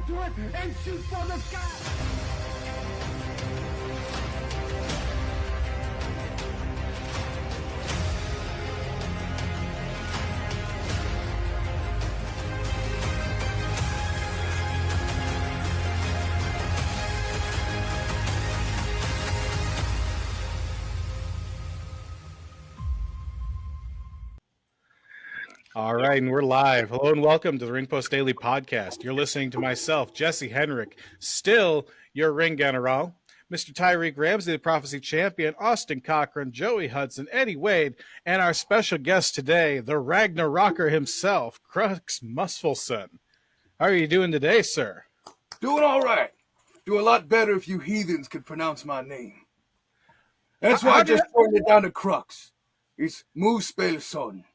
to it and shoot for the sky. All right, and we're live. Hello and welcome to the Ring Post Daily Podcast. You're listening to myself, Jesse Henrik, still your ring general, Mr. Tyreek Ramsey, the Prophecy Champion, Austin Cochran, Joey Hudson, Eddie Wade, and our special guest today, the Ragna-Rocker himself, Krux Muspelson. How are you doing today, sir? Doing all right. Do a lot better if you heathens could pronounce my name. That's why I just turned it down to Krux. It's Muspelson.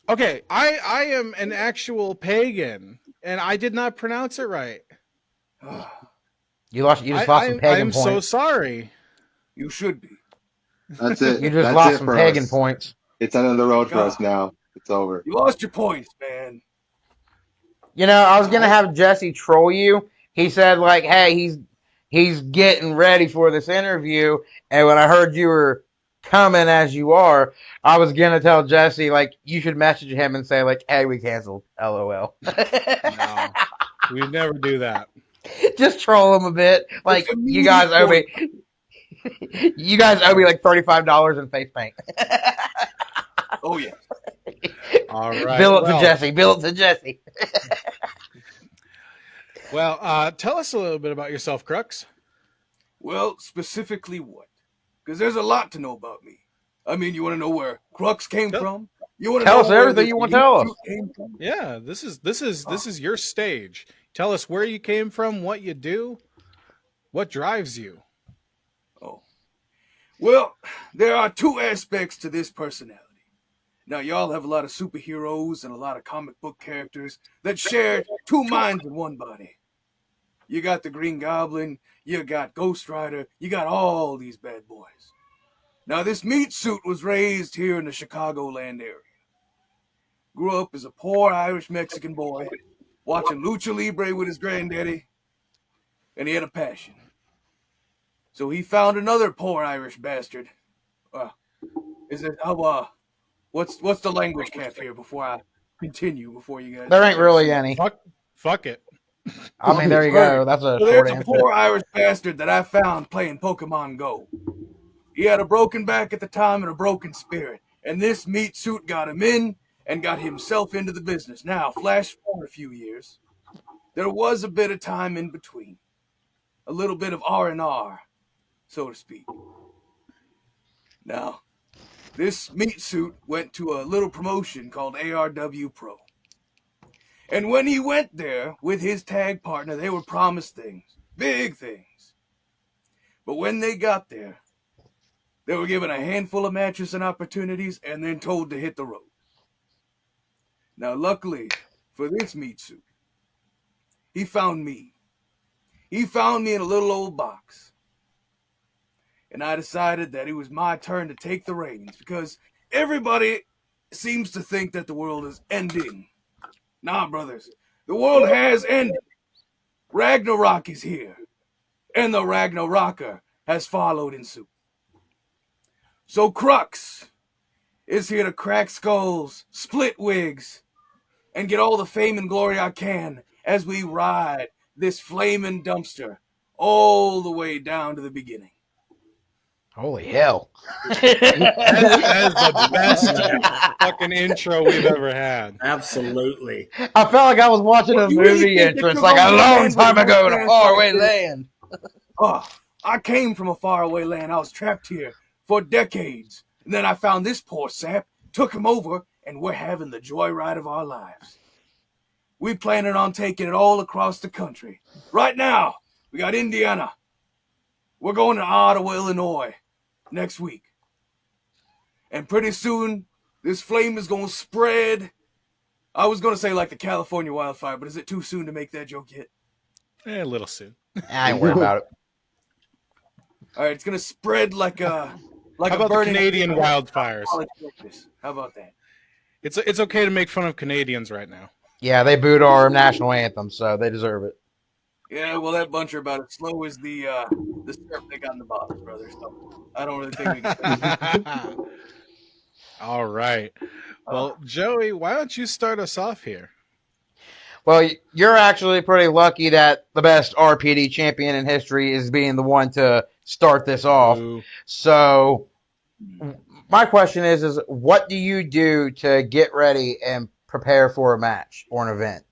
Okay, I am an actual pagan, and I did not pronounce it right. You just lost some pagan points. I'm so sorry. You should be. That's it. You just That's lost it some for pagan us. points. It's end of the road for us now. It's over. You lost your points, man. You know, I was gonna have Jesse troll you. He said, like, hey, he's getting ready for this interview, and when I heard you were coming as you are, I was gonna tell Jesse, like, you should message him and say, like, hey, we canceled. LOL. No, we never do that. Just troll him a bit. Like, you guys owe me. You guys owe me like $35 in face paint. Oh yeah. All right. Bill it to Jesse. Bill it to Jesse. Well, tell us a little bit about yourself, Krux. Well, specifically what? Because there's a lot to know about me. I mean, you want to know where Krux came from? You want to Tell know us where everything this you want to tell us. meat suit came from? Yeah, this is your stage. Tell us where you came from, what you do, what drives you. Oh. Well, there are two aspects to this personality. Now, y'all have a lot of superheroes and a lot of comic book characters that share two minds in one body. You got the Green Goblin, you got Ghost Rider, you got all these bad boys. Now, this meat suit was raised here in the Chicagoland area. Grew up as a poor Irish-Mexican boy, watching Lucha Libre with his granddaddy, and he had a passion. So he found another poor Irish bastard. What's the language cap here before I continue, before you guys... There ain't really any. Fuck it. I mean, there you go. That's a So short there's a answer. poor Irish bastard that I found playing Pokemon Go. He had a broken back at the time and a broken spirit. And this meat suit got him in and got himself into the business. Now, flash forward a few years. There was a bit of time in between. A little bit of R&R, so to speak. Now, this meat suit went to a little promotion called ARW Pro. And when he went there with his tag partner, they were promised things, big things. But when they got there, they were given a handful of matches and opportunities and then told to hit the road. Now, luckily for this meat suit, he found me. He found me in a little old box. And I decided that it was my turn to take the reins because everybody seems to think that the world is ending. Nah, brothers, the world has ended. Ragnarok is here, and the Ragna-Rocker has followed in suit. So Krux is here to crack skulls, split wigs, and get all the fame and glory I can as we ride this flaming dumpster all the way down to the beginning. Holy hell. That is the best fucking intro we've ever had. Absolutely. I felt like I was watching a You really movie think that entrance you're like a gonna long land time with ago in one a faraway man land. Oh, I came from a faraway land. I was trapped here for decades. And then I found this poor sap, took him over, and we're having the joyride of our lives. We planning on taking it all across the country. Right now, we got Indiana. We're going to Ottawa, Illinois next week. And pretty soon, this flame is going to spread. I was going to say like the California wildfire, but is it too soon to make that joke yet? A little soon. I ain't worried about it. All right, it's going to spread like a... How about the burning Canadian wildfires? How about that? It's okay to make fun of Canadians right now. Yeah, they booed our national anthem, so they deserve it. Yeah, well, that bunch are about as slow as the syrup they got in the bottles, brother. So I don't really think we can say. All right. Well, Joey, why don't you start us off here? Well, you're actually pretty lucky that the best RPD champion in history is being the one to start this off. Ooh. So, my question is what do you do to get ready and prepare for a match or an event?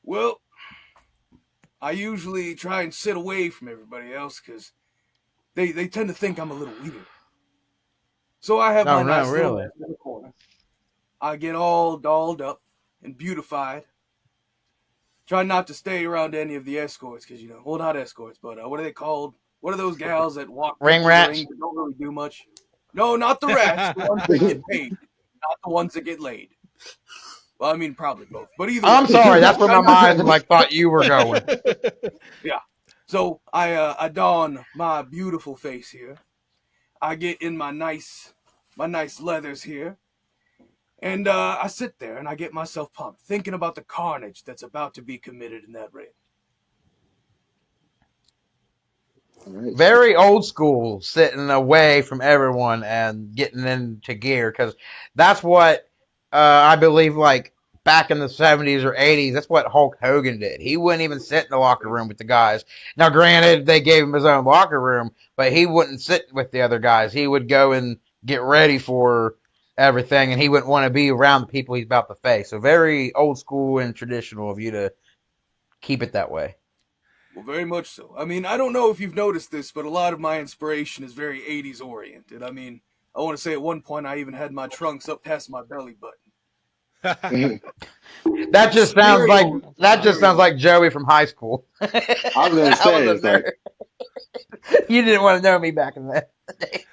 Well, I usually try and sit away from everybody else because they tend to think I'm a little weird. So I have No, my not nice little really. bed in the corner. I get all dolled up and beautified. Try not to stay around any of the escorts because, well, not escorts, but what are they called? What are those gals that walk Ring through the rats? ring but don't really do much? No, not the rats. The ones that get paid, not the ones that get laid. Well, I mean, probably both. But either I'm way. sorry, that's where my mind thought you were going. Yeah. So I don my beautiful face here. I get in my nice leathers here. And I sit there and I get myself pumped, thinking about the carnage that's about to be committed in that ring. All right. Very old school, sitting away from everyone and getting into gear, because that's what I believe, like back in the 70s or 80s, that's what Hulk Hogan did. He wouldn't even sit in the locker room with the guys. Now, granted, they gave him his own locker room, but he wouldn't sit with the other guys. He would go and get ready for everything, and he wouldn't want to be around the people he's about to face. So very old school and traditional of you to keep it that way. Well, very much so. I mean, I don't know if you've noticed this, but a lot of my inspiration is very 80s oriented. I mean, I want to say at one point I even had my trunks up past my belly button. That just sounds like Joey from high school. I was gonna say, it's like, You didn't want to know me back in that day.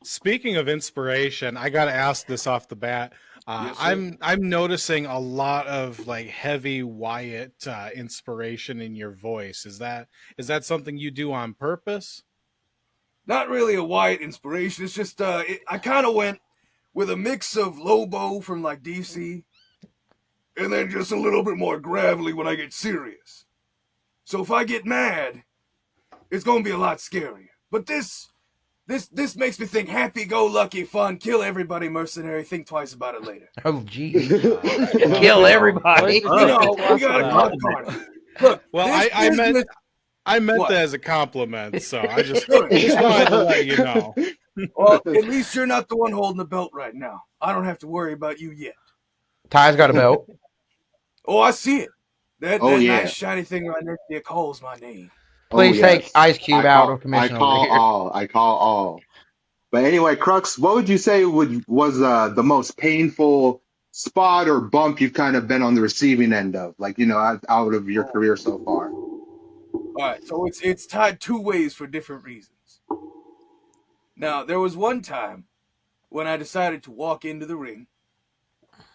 Speaking of inspiration, I got to ask this off the bat. Yes, sir. I'm noticing a lot of like heavy Wyatt inspiration in your voice. Is that something you do on purpose? Not really a Wyatt inspiration. It's just I kind of went with a mix of Lobo from like DC, and then just a little bit more gravelly when I get serious. So if I get mad, it's gonna be a lot scarier. But this makes me think happy-go-lucky, fun, kill everybody, mercenary. Think twice about it later. Oh, geez. Kill everybody. We gotta cause carnage. Look, Well, I meant What? that as a compliment, so I just wanted to let you know. Well, at least you're not the one holding the belt right now. I don't have to worry about you yet. Ty's got a belt. Oh, I see it. That yeah. nice shiny thing right next to you calls my name. Please yes. take Ice Cube out of commission I call over here. all. I call all. But anyway, Krux, what would you say was the most painful spot or bump you've kind of been on the receiving end of, like, out of your career so far? All right, so it's tied two ways for different reasons. Now, there was one time when I decided to walk into the ring,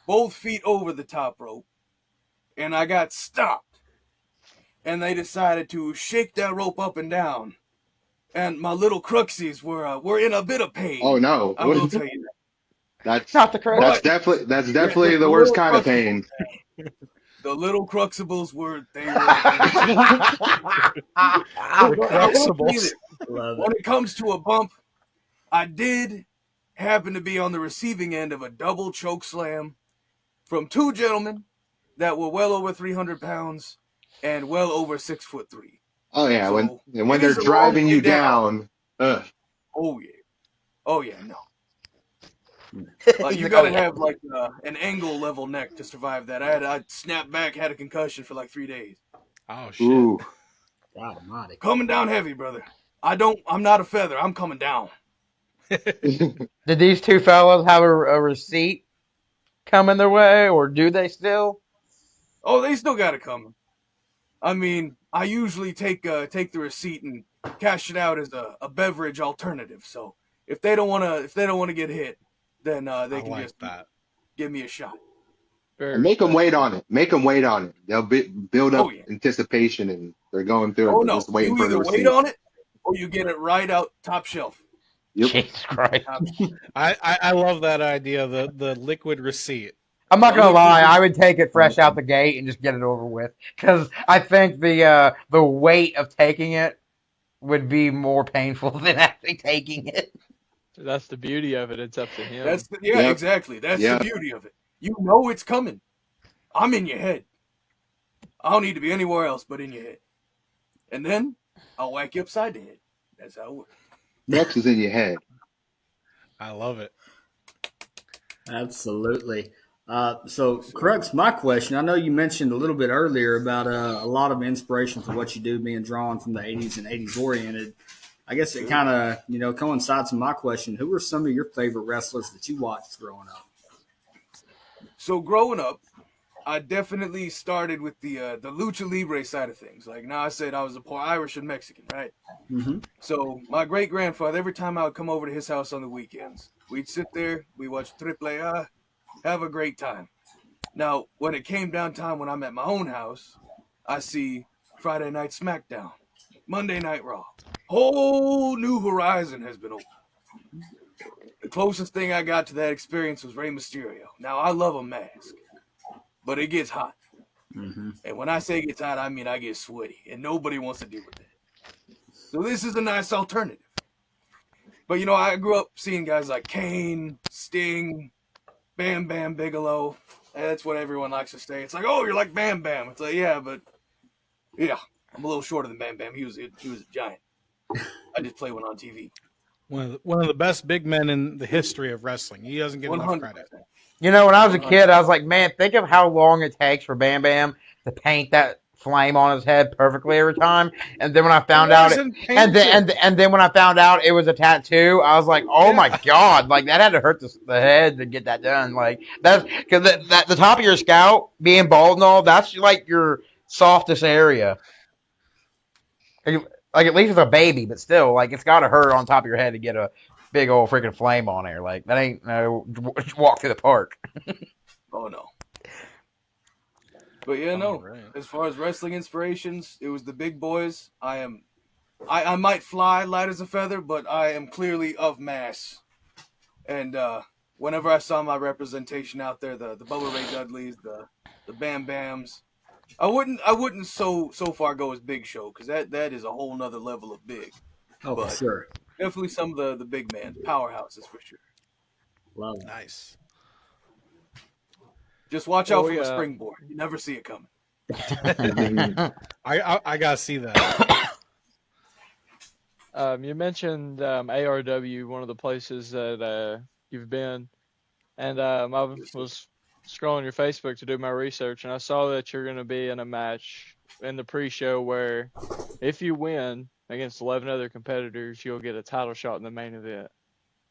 both feet over the top rope, and I got stopped. And they decided to shake that rope up and down. And my little Cruxies were in a bit of pain. Oh no! I will tell you that. That's Not the correct. That's definitely the worst kind of pain. The little Cruxibles were Cruxibles. When it comes to a bump, I did happen to be on the receiving end of a double choke slam from two gentlemen that were well over 300 pounds and well over 6'3". Oh yeah, So, when it they're is a driving long you way down. Ugh. Oh yeah, no. You gotta have like an angle level neck to survive that. I snapped back, had a concussion for like 3 days. Oh shit! Ooh. God almighty. Coming down heavy, brother. I'm not a feather. I'm coming down. Did these two fellas have a receipt coming their way, or do they still? Oh, they still got it coming. I mean, I usually take the receipt and cash it out as a beverage alternative. So if they don't wanna get hit, then they can like just that. give me a shot. And make them wait on it. Make them wait on it. They'll build up Oh, yeah. anticipation, and they're going through Oh it, no, just waiting you for the either receipt. wait on it or you get it right out top shelf. Yep. Jesus Christ. I love that idea. The liquid receipt. I'm not Now, gonna look, lie, this I is- would take it fresh out the gate and just get it over with because I think the weight of taking it would be more painful than actually taking it. That's the beauty of it. It's up to him. yeah, Yep. exactly. That's the Yep. beauty of it. You know it's coming. I'm in your head. I don't need to be anywhere else but in your head. And then I'll whack you upside the head. That's how it works. Crux is in your head. I love it. Absolutely. So, Crux, my question, I know you mentioned a little bit earlier about a lot of inspiration for what you do being drawn from the 80s and 80s oriented. I guess it kind of, coincides with my question. Who are some of your favorite wrestlers that you watched growing up? So growing up, I definitely started with the lucha libre side of things. Like now, I said I was a poor Irish and Mexican, right? Mm-hmm. So my great grandfather, every time I would come over to his house on the weekends, we'd sit there, we watch Triple A, have a great time. Now, when it came down time when I'm at my own house, I see Friday Night SmackDown, Monday Night Raw. Whole new horizon has been opened. The closest thing I got to that experience was Rey Mysterio. Now, I love a mask, but it gets hot. Mm-hmm. And when I say it gets hot, I mean I get sweaty, and nobody wants to deal with that. So this is a nice alternative. But, I grew up seeing guys like Kane, Sting, Bam Bam Bigelow. That's what everyone likes to say. It's like, oh, you're like Bam Bam. It's like, yeah, but, yeah, I'm a little shorter than Bam Bam. He was a giant. I just play one on TV. One of the best big men in the history of wrestling. He doesn't get enough 100%. credit. When I was a kid, I was like, man, think of how long it takes for Bam Bam to paint that flame on his head perfectly every time. And then when I found out it, and then when I found out it was a tattoo, I was like, oh my god, like that had to hurt the head to get that done. Like that's because the top of your scalp being bald and all, that's like your softest area. Like at least it's a baby, but still, like it's got to hurt on top of your head to get a big old freaking flame on there. Like that ain't no walk through the park. Oh, no. But yeah, no. Right. As far as wrestling inspirations, it was the big boys. I might fly light as a feather, but I am clearly of mass. And whenever I saw my representation out there, the Bubba Ray Dudleys, the Bam Bams, I wouldn't so far go as Big Show because that is a whole nother level of big. Oh, But for sure. definitely some of the big man powerhouses for sure. Love it. Nice. Just watch out Well, for the springboard. You never see it coming. I gotta see that. You mentioned ARW, one of the places that you've been, and I was scrolling your Facebook to do my research, and I saw that you're going to be in a match in the pre-show where, if you win against 11 other competitors, you'll get a title shot in the main event.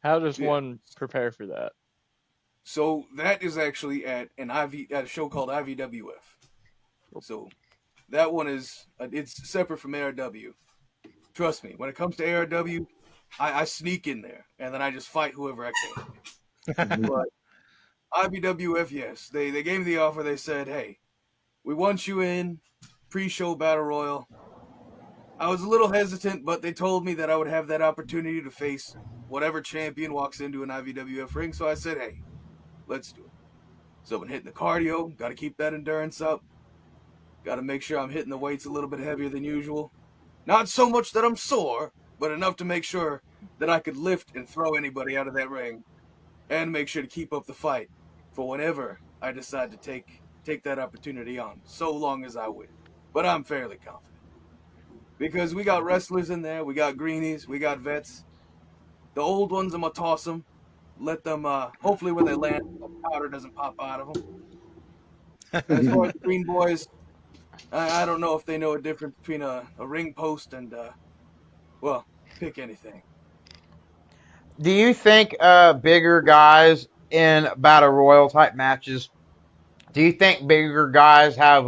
How does one prepare for that? So that is actually at a show called IVWF. So that one it's separate from ARW. Trust me, when it comes to ARW, I sneak in there and then I just fight whoever I can. But IVWF, yes, they gave me the offer. They said, "Hey, we want you in pre-show battle royal." I was a little hesitant, but they told me that I would have that opportunity to face whatever champion walks into an IVWF ring. So I said, "Hey, let's do it." So I've been hitting the cardio. Got to keep that endurance up. Got to make sure I'm hitting the weights a little bit heavier than usual. Not so much that I'm sore, but enough to make sure that I could lift and throw anybody out of that ring, and make sure to keep up the fight for whenever I decide to take that opportunity on, so long as I win. But I'm fairly confident. Because we got wrestlers in there, we got greenies, we got vets. The old ones, I'm going to toss them. Let them, hopefully when they land, the powder doesn't pop out of them. As far as the green boys, I don't know if they know a difference between a ring post and, well, pick anything. Do you think bigger guys in battle royal type matches? Do you think bigger guys have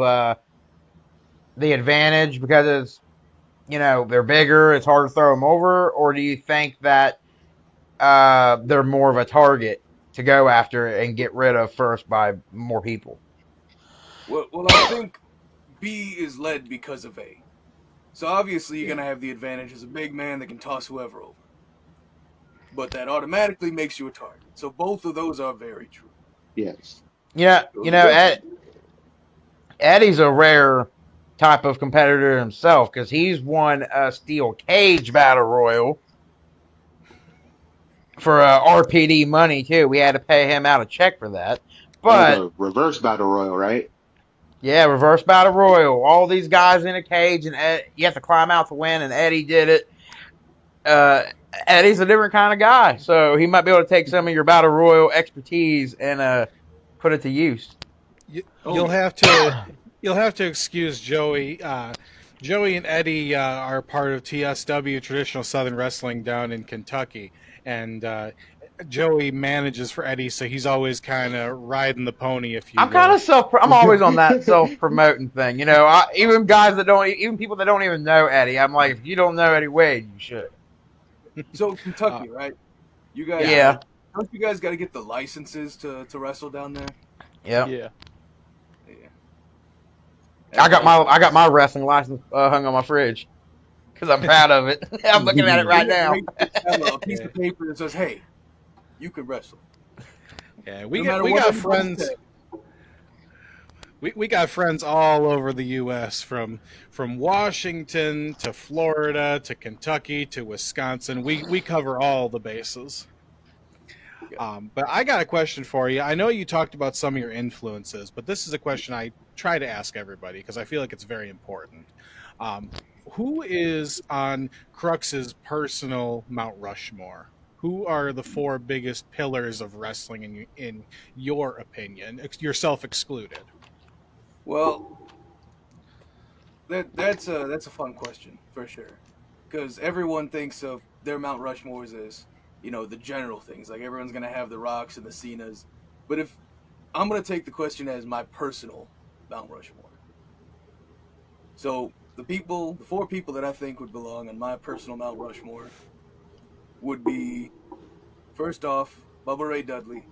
the advantage because it's they're bigger, it's hard to throw them over, or do you think that they're more of a target to go after and get rid of first by more people? Well, I think B is led because of A. So obviously you're going to have the advantage as a big man that can toss whoever over. But that automatically makes you a target. So both of those are very true. Yes. Eddie's a rare type of competitor himself because he's won a steel cage battle royal for RPD money too. We had to pay him out a check for that. Oh, But the reverse battle royal, right? yeah, reverse battle royal. All these guys in a cage, and you have to climb out to win. And Eddie did it. Eddie's a different kind of guy, so he might be able to take some of your battle royal expertise and put it to use. You'll have to excuse Joey. Joey and Eddie are part of TSW, Traditional Southern Wrestling, down in Kentucky, and Joey manages for Eddie, so he's always kind of riding the pony. If you, I'm always on that self-promoting thing. Even people that don't even know Eddie, I'm like, if you don't know Eddie Wade, you should. So Kentucky, right? You guys, Yeah. Don't you guys got to get the licenses to wrestle down there? Yeah. Yeah. I got my wrestling license hung on my fridge because I'm proud of it. I'm looking at it right now. Have a piece of paper that says, "Hey, you can wrestle." Yeah, No we matter got what friends. says. We got friends all over the U.S. from Washington to Florida to Kentucky to Wisconsin. We cover all the bases. But I got a question for you. I know you talked about some of your influences, but this is a question I try to ask everybody because I feel like it's very important. Who is on Crux's personal Mount Rushmore? Who are the 4 biggest pillars of wrestling in your opinion, yourself excluded? Well, that's a fun question for sure, because everyone thinks of their Mount Rushmores as the general things. Like everyone's gonna have the Rocks and the Cenas, but if I'm gonna take the question as my personal Mount Rushmore, so the 4 people that I think would belong on my personal Mount Rushmore would be, first off, Bubba Ray Dudley.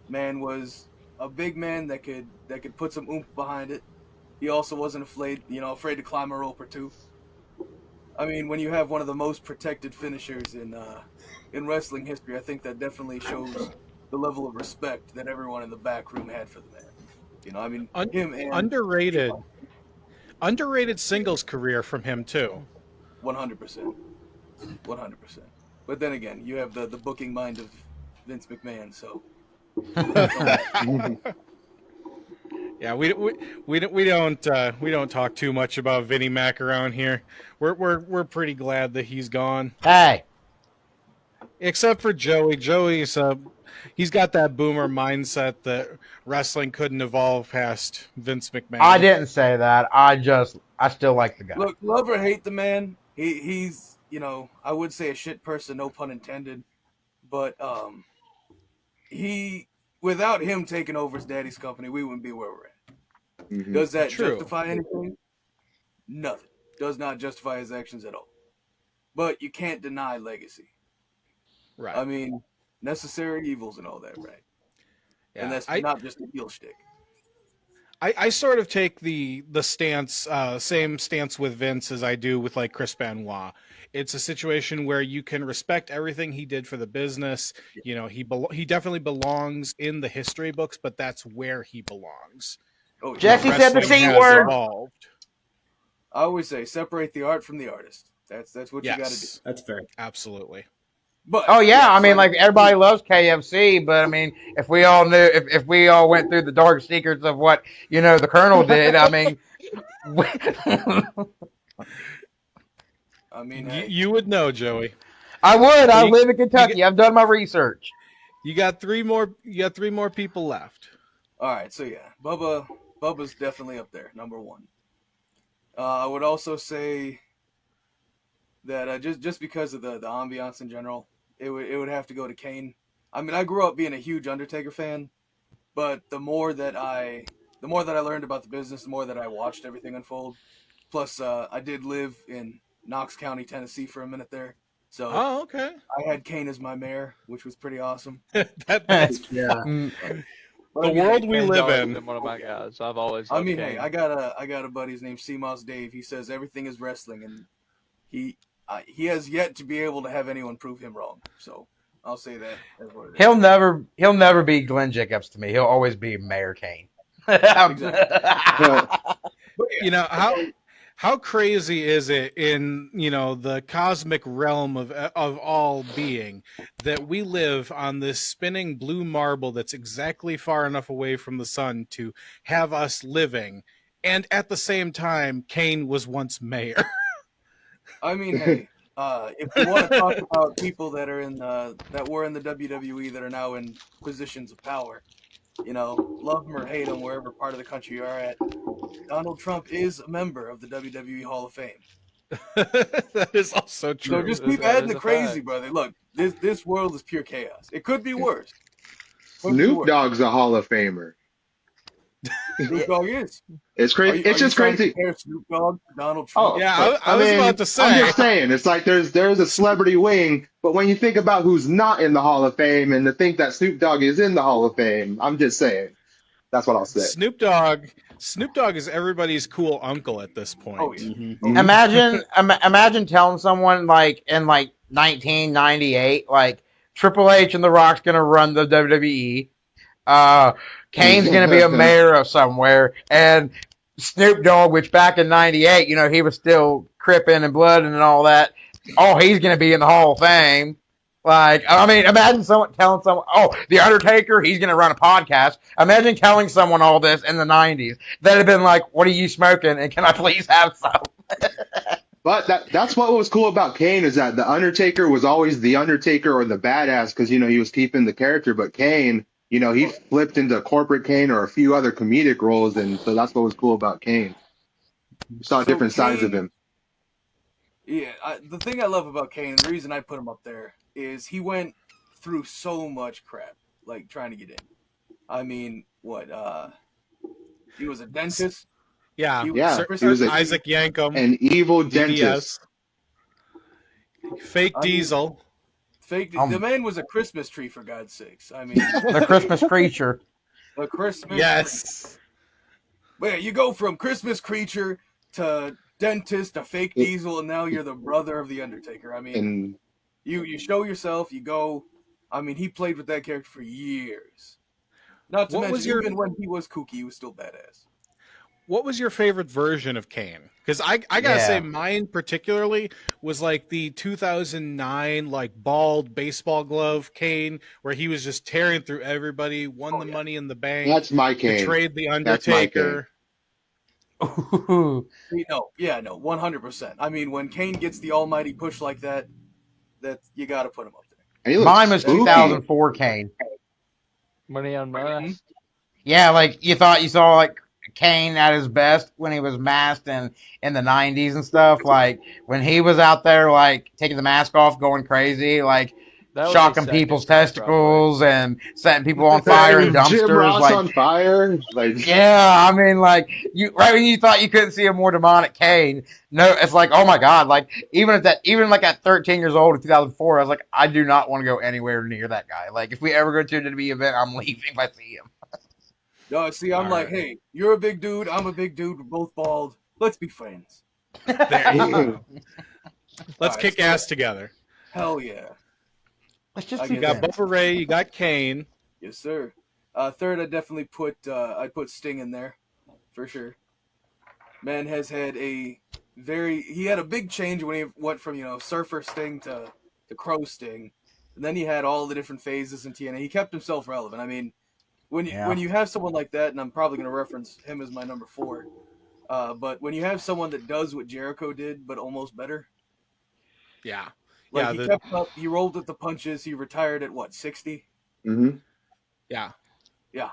Man was a big man that could put some oomph behind it. He also wasn't afraid to climb a rope or two. I mean, when you have one of the most protected finishers in wrestling history, I think that definitely shows the level of respect that everyone in the back room had for the man. Him and Underrated singles career from him too. 100%. But then again, you have the booking mind of Vince McMahon, so. Yeah, we don't talk too much about Vinnie Mac around here. We're pretty glad that he's gone. Hey, Except for Joey. He's got that boomer mindset that wrestling couldn't evolve past Vince McMahon. I didn't say that. I still like the guy. Look, love or hate the man, he's I would say a shit person, no pun intended, but without him taking over his daddy's company, we wouldn't be where we're at. Mhm. Does that True. justify anything? Nothing. Does not justify his actions at all. But you can't deny legacy. Right. I mean, necessary evils and all that, right? Yeah, And that's not just a heel shtick. I sort of take the stance, same stance with Vince as I do with like Chris Benoit. It's a situation where you can respect everything he did for the business. He definitely belongs in the history books, but that's where he belongs. Oh, Jesse said the Wrestling C has word. evolved. I always say separate the art from the artist. That's what you got to do. That's fair. Absolutely. But Oh yeah, I mean, like everybody loves KFC, but I mean, if we all knew, if we all went through the dark secrets of what the Colonel did, I mean, hey, You would know, Joey. I would. I live in Kentucky. I've done my research. You got 3 more. You got 3 more people left. all right, so yeah, Bubba's definitely up there, number 1. I would also say that just because of the ambiance in general, it would have to go to Kane. I mean, I grew up being a huge Undertaker fan, but the more that I learned about the business, the more that I watched everything unfold. Plus, I did live in Knox County, Tennessee for a minute there, so Oh, okay. I had Kane as my mayor, which was pretty awesome. That's Yeah. But the I mean, world we Kane's live always in. been one of my guys. I've always I loved mean, Kane. hey, I got a buddy's named CMOS Dave. He says everything is wrestling, and he has yet to be able to have anyone prove him wrong. So I'll say that. That's what it is. He'll never be Glenn Jacobs to me. He'll always be Mayor Kane. But yeah, You know how crazy is it in the cosmic realm of all being that we live on this spinning blue marble that's exactly far enough away from the sun to have us living, and at the same time, Kane was once mayor. I mean, hey, if you want to talk about people that are that were in the WWE that are now in positions of power, love them or hate them, wherever part of the country you are at, Donald Trump is a member of the WWE Hall of Fame. That is also true. So just keep adding the crazy, brother. Look, this world is pure chaos. It could be worse. Snoop Dogg's a Hall of Famer. Snoop Dogg is. It's crazy. It's just crazy. Snoop Dogg, Donald Trump. Oh, Yeah, I was about to say. I'm just saying, it's like there's a celebrity wing, but when you think about who's not in the Hall of Fame and to think that Snoop Dogg is in the Hall of Fame, I'm just saying. That's what I'll say. Snoop Dogg is everybody's cool uncle at this point. Oh, yeah. Mhm. Imagine telling someone like in like 1998, like Triple H and The Rock's gonna run the WWE. Kane's gonna be a mayor of somewhere, and Snoop Dogg, which back in '98, he was still Crippin' and Blood and all that. Oh, he's gonna be in the Hall of Fame. Like, I mean, imagine someone telling someone, "Oh, the Undertaker, he's gonna run a podcast." Imagine telling someone all this in the '90s. They'd have been like, "What are you smoking? And can I please have some?" But that's what was cool about Kane is that the Undertaker was always the Undertaker or the badass because he was keeping the character, but Kane, he flipped into corporate Kane or a few other comedic roles, and so that's what was cool about Kane. You saw different sides of him. Yeah, the thing I love about Kane, the reason I put him up there, is he went through so much crap, like trying to get in. I mean, he was a dentist. Yeah, He was Isaac Yankum, an evil DDS, dentist. fake Diesel. The man was a Christmas tree, for God's sakes. I mean, The Christmas creature. a Christmas Yes. But yeah, you go from Christmas creature to dentist to fake Diesel, and now you're the brother of the Undertaker. I mean, And you show yourself, you go. I mean, he played with that character for years. Not to mention, even when he was kooky, he was still badass. What was your favorite version of Kane? Because I gotta say, mine particularly was like the 2009 like bald baseball glove Kane, where he was just tearing through everybody, won the Money in the Bank. that's my Kane. Betrayed the Undertaker. No, 100%. I mean, when Kane gets the almighty push like that you got to put him up there. And he looks Mine was spooky. 2004 Kane. Money on Mask. Yeah, like you thought you saw like Kane at his best when he was masked in the 90s and stuff. Like when he was out there like taking the mask off, going crazy, like That was shocking his second, people's testicles probably. and setting people on fire in Jim dumpsters. Ross Like, on fire. Like, yeah, I mean, like right when you thought you couldn't see a more demonic Kane, no, it's like, oh my god, like even like at 13 years old in 2004, I was like, I do not want to go anywhere near that guy. Like if we ever go to a WWE event, I'm leaving if I see him. No, see, I'm like, hey, you're a big dude, I'm a big dude, we're both bald. Let's be friends. There you go. Let's All right, kick so ass together. Hell yeah. Let's just I be You got friends. Bubba Ray, you got Kane. Yes, sir. Third, I definitely put Sting in there for sure. Man has had he had a big change when he went from Surfer Sting to Crow Sting, and then he had all the different phases in TNA. He kept himself relevant. I mean, when you have someone like that, and I'm probably going to reference him as my number 4, but when you have someone that does what Jericho did but almost better, Yeah. like he kept up, he rolled with the punches. He retired at 60. mm-hmm. Yeah. Yeah.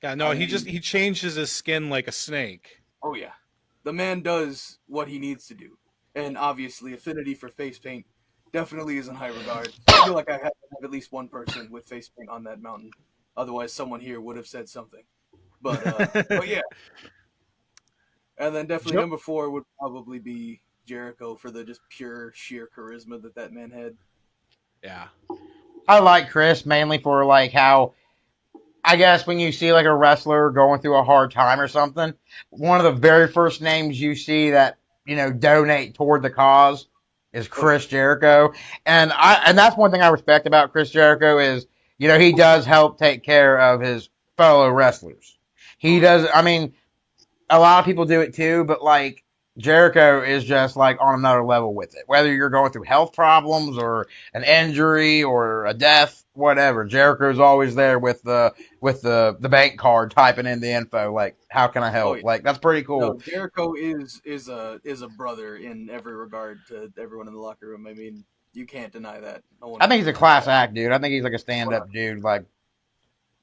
Yeah, no, I he mean- changes his skin like a snake. Oh yeah, the man does what he needs to do, and obviously affinity for face paint definitely is in high regard. I feel like I have at least one person with face paint on that mountain. Otherwise, someone here would have said something. But yeah. And then definitely number 4 would probably be Jericho for the just pure sheer charisma that man had. Yeah. I like Chris mainly for like how, I guess when you see like a wrestler going through a hard time or something, one of the very first names you see that donate toward the cause is Chris Jericho, and that's one thing I respect about Chris Jericho is, you know, he does help take care of his fellow wrestlers. He does. I mean, a lot of people do it too, but like Jericho is just like on another level with it. Whether you're going through health problems or an injury or a death, whatever, Jericho's always there with the bank card typing in the info like, how can I help? Oh, yeah. Like, that's pretty cool. No, Jericho is a brother in every regard to everyone in the locker room. I mean, you can't deny that. No one I think he's a class act, dude. I think he's like a stand-up dude. Like,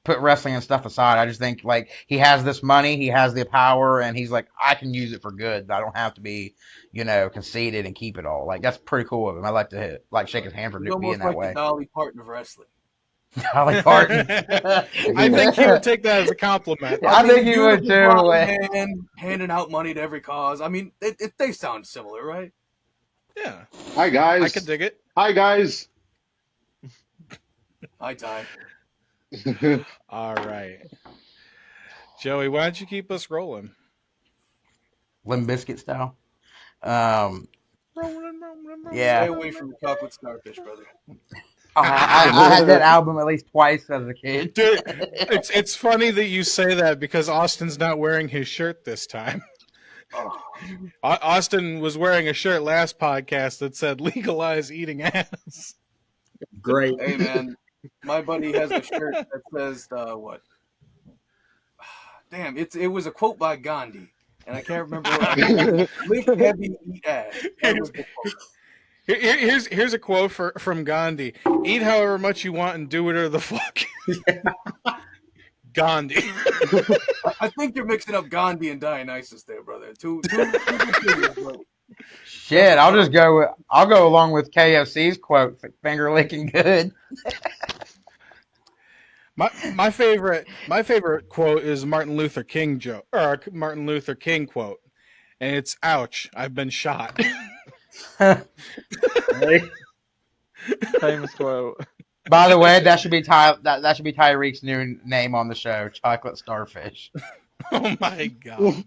put wrestling and stuff aside, I just think like he has this money, he has the power, and he's like, I can use it for good. I don't have to be, you know, conceited and keep it all. Like, that's pretty cool of him. I like to shake his hand for He's being almost that like way. the Dolly Parton of wrestling. Dolly Parton. I think he would take that as a compliment. I think he would beautiful too. blonde man handing out money to every cause. I mean, they sound similar, right? Yeah, Hi guys. I could dig it. Hi guys. Hi, Ty. All right, Joey, why don't you keep us rolling? Limp Bizkit style. Rolling. Yeah. Stay away from the chocolate starfish, brother. I had that album at least twice as a kid. Dude, it's funny that you say that because Austin's not wearing his shirt this time. Oh. Austin was wearing a shirt last podcast that said "legalize eating ass." Great. Hey, man, my buddy has a shirt that says what? Damn, it was a quote by Gandhi, and I can't remember what. Lift heavy, eat ass. That was the quote. Here's a quote from Gandhi: "Eat however much you want and do whatever the fuck." Gandhi. I think you're mixing up Gandhi and Dionysus there, brother. Two Shit, I'll go along with KFC's quote, finger licking good. My favorite quote is Martin Luther King quote, and it's "Ouch, I've been shot." Famous quote. By the way, that should be that should be Tyreek's new name on the show, Chocolate Starfish. Oh my god.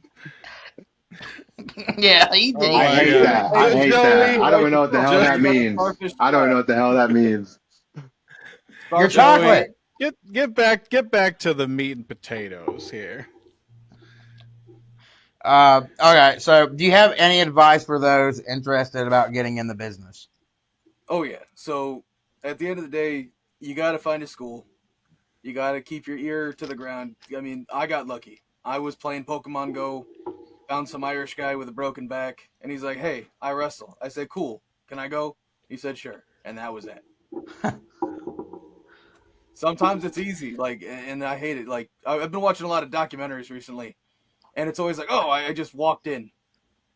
Yeah, he did. Oh I my hate God. that. I hate that. I don't even know what the hell that means. Starfish. I don't know what the hell that means. Your chocolate. Get back to the meat and potatoes here. Okay, so do you have any advice for those interested about getting in the business? Oh yeah. So at the end of the day, you got to find a school. You got to keep your ear to the ground. I mean, I got lucky. I was playing Pokemon Go, found some Irish guy with a broken back, and he's like, "Hey, I wrestle." I said, "Cool. Can I go?" He said, "Sure." And that was it. Sometimes it's easy, like, and I hate it. Like, I've been watching a lot of documentaries recently, and it's always like, "Oh, I just walked in.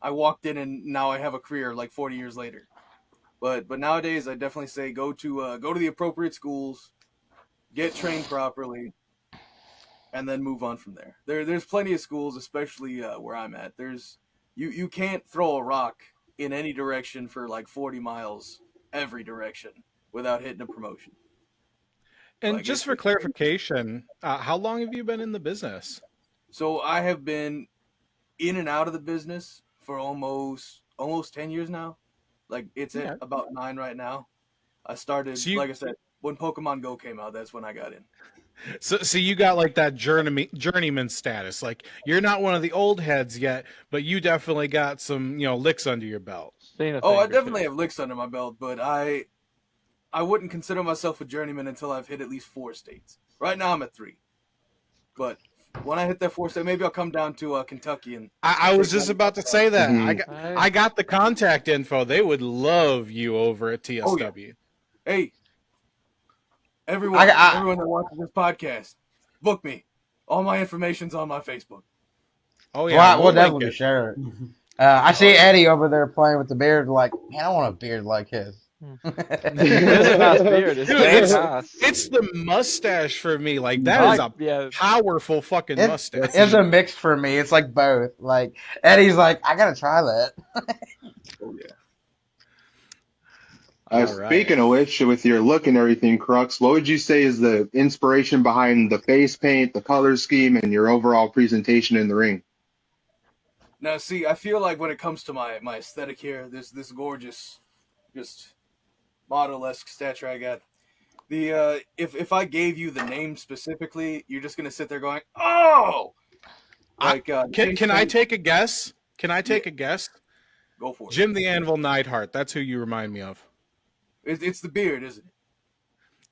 I walked in, and now I have a career." Like 40 years later. But nowadays, I definitely say go to the appropriate schools, get trained properly, and then move on from there. There's plenty of schools, especially where I'm at. You can't throw a rock in any direction for like 40 miles every direction without hitting a promotion. And Like, just for clarification, how long have you been in the business? So I have been in and out of the business for almost 10 years now. Like, it's at about 9 right now. I started, like I said, when Pokemon Go came out, that's when I got in. So you got like that journeyman status. Like, you're not one of the old heads yet, but you definitely got some, licks under your belt. Oh, I definitely have licks under my belt, but I wouldn't consider myself a journeyman until I've hit at least 4 states. Right now I'm at 3. But when I hit that 4 state, maybe I'll come down to Kentucky. And I was just about to say that. Mhm. I got the contact info. They would love you over at TSW. Oh, yeah. Hey, everyone that watches this podcast, book me. All my information's on my Facebook. Oh yeah, We'll definitely share it. I see Eddie over there playing with the beard. Like, man, I want a beard like his. It is a nice beard. It's Dude, very nice. it's the mustache for me. Like, that is a powerful fucking mustache. It's a mix for me. It's like both. Like, Eddie's like, I gotta try that. Oh yeah. Speaking of which, with your look and everything, Krux, what would you say is the inspiration behind the face paint, the color scheme, and your overall presentation in the ring? Now, see, I feel like when it comes to my aesthetic here, this gorgeous just model-esque stature I got. The if I gave you the name specifically, you're just gonna sit there going, "Oh!" Like, can I take a guess? Can I take a guess? Go for it. Jim the Anvil Neidhart. That's who you remind me of. It's the beard, isn't